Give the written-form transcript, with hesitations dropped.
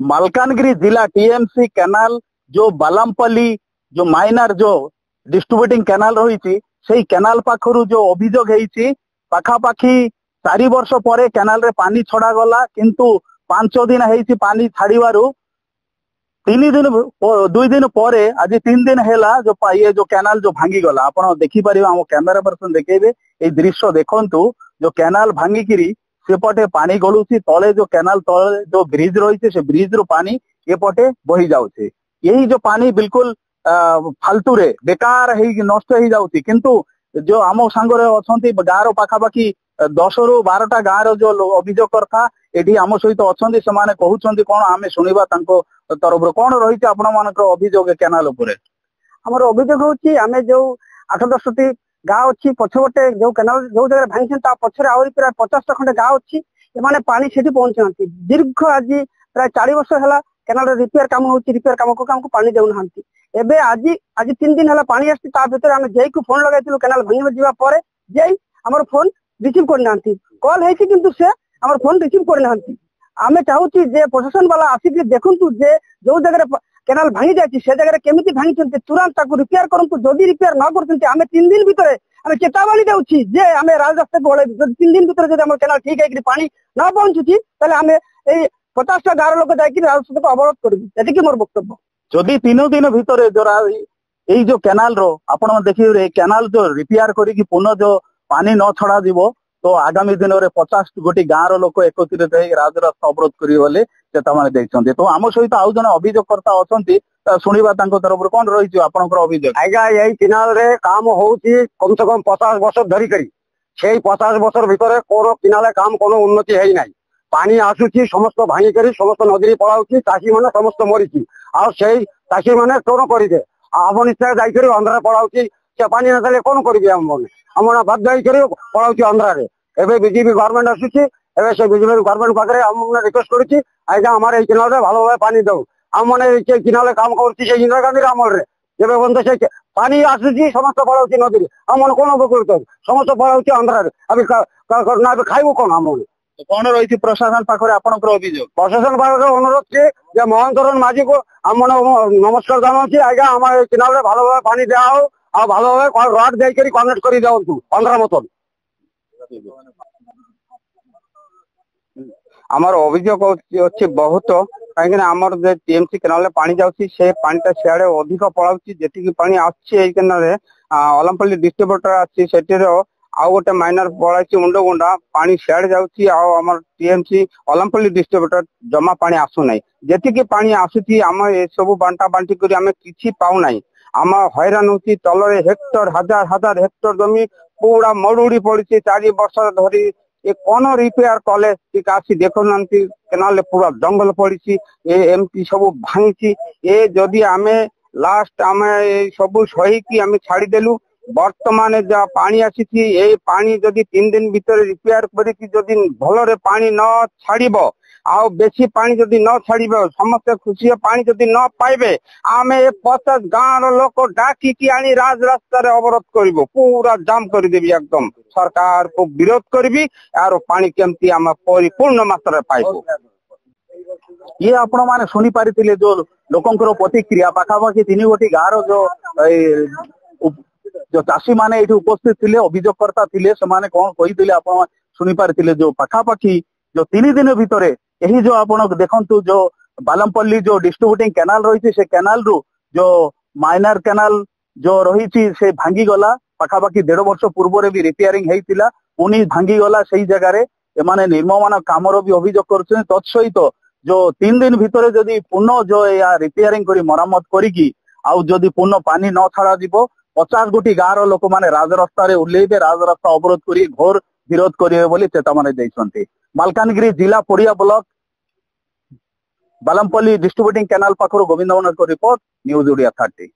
मालकानगिरी जिला TMC canal जो बालामपल्ली जो माइनर जो डिस्ट्रीब्यूटिंग कैनाल रही से कैनाल पाखरु जो अभियोग है पाखापाखी 4 वर्ष पर कैनाल रे पानी छड़ा गला किंतु 5 दिन है पानी छाड़ू 2 दिन पर आज 3 दिन है जो ये जो कैनाल जो भांगी गला आप देखिपर आम कैमेरा पर्सन देखेबे ये दृश्य देखंतु जो कैनाल भांगिकी सेपटे पानी गलुची तले जो कैनाल तले जो ब्रिज रही से ब्रिज रू पानी एपटे बही जाउछे यही जो पानी बिल्कुल फालतू रे बेकार है नष्ट हो जाउची किंतु जो आम सांगरे अछंती गाँव रो पाखापाखी 10 ରୁ 12टा गाँव जो अभियोग करता एठी आम सहित अच्छे से कहते कौन आम शुणा तरफ कौन रही आपण मान अभियोग कैनाल आमर अभियोग हूँ आम जो 8-10टी गाँव अच्छी पछपटे जो कैनाल जो जगह भांगी पछरे आहरी प्राय 50टा खंडे गाँव अच्छी एमाने पानी से पहुंचना दीर्घ आज प्राय 4 वर्ष है कैनाल रिपेयर काम हो रिपेयर काम को पानी देना एबे आज 3 दिन है पानी आसी भर आम जई को फोन लगाई कैनाल भांगी जावापर जई आम फोन रिसीव करना कल है किंतु से आम फोन रिसीव करना आम चाहूँ जे प्रशासन वाला आसिक देखु जे जो जगह कैनाल भांगी जाए से जगह केमी भांगी तुरंत रिपेयर करूँ जदि रिपेयर न कर आम 3 दिन भितर आम चेतावनी देउछि जे आम राजरास्ता पड़े 3 दिन भितर जब कैनाल ठीक है पानी न पहुंचुची आम 50टा गाँव लोक जाकि राजरास्ता को अवरोध करेंगे मोर वक्तव्य जदि 3 दिन भितर जो कैनाल रो आपण देखिए कैनाल जो रिपेयर करी पुनः जो पानी न छड़ा जीवो तो आगामी दिन में 50 गोटी गाँव लोक एकत्रित राजरास्ता अवरोध करेंगे चेतावनी देखते तो आम सहित आउ जन अभियोगकर्ता अच्छा शुणा तरफ कौन रही अभियोग आज्ञा यही कैनाल रे काम होउची कम से कम 50 वर्ष धरिक 50 वर्ष भितर कौन कैनाल काम कौन उन्नति है ना पानी आसुची समस्त भांगी कर समस्त नदी पलाऊँ चाषी मैंने समस्त मरीची आषी मैंने कौन करेंगे आप निश्चय जाकर अंधार पलाऊँ से पानी ना कौन करेंगे आम बाध्य पलाऊँ अंधार एवं बीजेपी गवर्नमेंट आसुची एवं से बीजेपी गवर्नमेंट पाखे आम रिक्वेस्ट करुच्ची आज्ञा आमार ये कैनाल भलो भाव पानी दो आम मैंने कैनाल काम कर इंदिरा गांधी अमल एवं बंद से पानी आसुची समस्त पलाऊँ नदी आम कौन उपकृत समस्त पलाऊँ अंधार अभी खाइबू कौन आम कौन रही प्रशासन पाखे आपंकर अभियोग प्रशासन पाखे अनुरोध कि मोहन माझी को आम नमस्कार जनाऊँ आज्ञा आम कैनाल भलो भाव पानी दिया हो आ भलो भाव रड देकर कनेक्ट कर दिखाँ अंधार मतन आमर अभियोग अच्छी बहुत कहीं आमर टीएमसी कैनाल पानी जाऊँगी से पानीटा सियाड़े अधिक पलाऊँ जी पानी आनाल अलमपल्ली डिस्ट्रीब्यूटर आर आउ गोटे माइनर पलाई मुंडगुंडा पानी सियाड़े जाऊँगी आमर टीएमसी अलमपल्ली डिस्ट्रीब्यूटर जमा पानी आसुना जी पानी आसूची आम ये सब बांटा बांटी कर आम कि पाऊना आम हैरान होती तलरे हेक्टर हजार हजार हेक्टर जमी पूरा मरुड़ी पड़ी 4 वर्ष धरी ये कौन रिपेयर कले आसी देखुना केनाल पूरा जंगल पड़ी एमती सब भांगी ये जदि आम लास्ट आम सब सही आम छाड़देलु वर्तमान जहाँ पानी आसी ये पानी जदि 3 दिन भीतर रिपेयर करी भलरे पानी न छाड़ आउ बेसी पानी जदि न छाड़े समस्त खुशी पानी जदि न पाइबे आम ए 50 गाँव लोक डाकिकी आनी राजरास्ता अवरोध करूँ पूरा जाम करदेवी एकदम सरकार को विरोध करी यार पानी केमती आम परिपूर्ण मात्रा पाइबू ये आपण माने सुनी पारिथिले जो लोकंकर प्रतिक्रिया पाखापाखी 3 गोटी गाँव जो चाषी माने एठी उपस्थित थिले अभियोगकर्ता थिले समाने कौन कहिथिले आपण सुनी पारिथिले जो पाखापाखी जो 3 दिन भितर यही जो आपण देखंतु जो बालमपल्ली जो डिस्ट्रीब्यूटिंग कैनाल रही से कैनाल रु जो माइनर कैनाल जो रही से भांगी गला पाखापाखी 1.5 वर्ष पूर्व भी रिपेयरिंग होता पुणी भांगी गला से जगार एमाने निर्माण कामर भी अभियोग कर तत्सहित जो 3 दिन भितर जदि पुनः जो या रिपेयरिंग करी मरामत करी आउ जदि पुनः पानी न छड़ा जीवो 50 गोटी गाँव लोक मैंने राजरास्ता उल्लेबे राजरास्ता अवरोध कर घोर विरोध करेंगे चेतावनी देते मालकानगिरी जिला Padia block Balampalli distributing canal पाखर गोविंद रिपोर्ट न्यूज ओडिया 30।